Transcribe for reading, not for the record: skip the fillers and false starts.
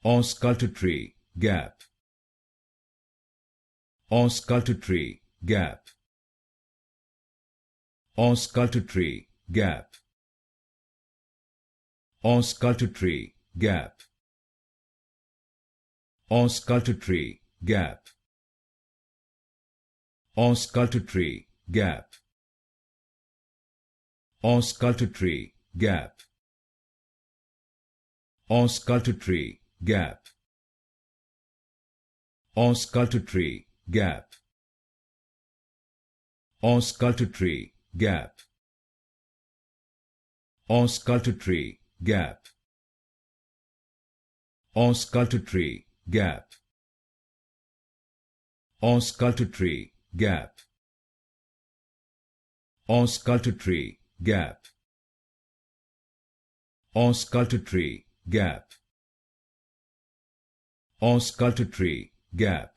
Auscultatory gap. Auscultatory gap. Auscultatory gap. Auscultatory gap. Auscultatory gap. Auscultatory gap. Auscultatory gap. Auscultatory gap. Auscultatory gap. Auscultatory gap. Auscultatory gap. Auscultatory gap. Auscultatory gap. Auscultatory gap. Auscultatory gap. Auscultatory gap.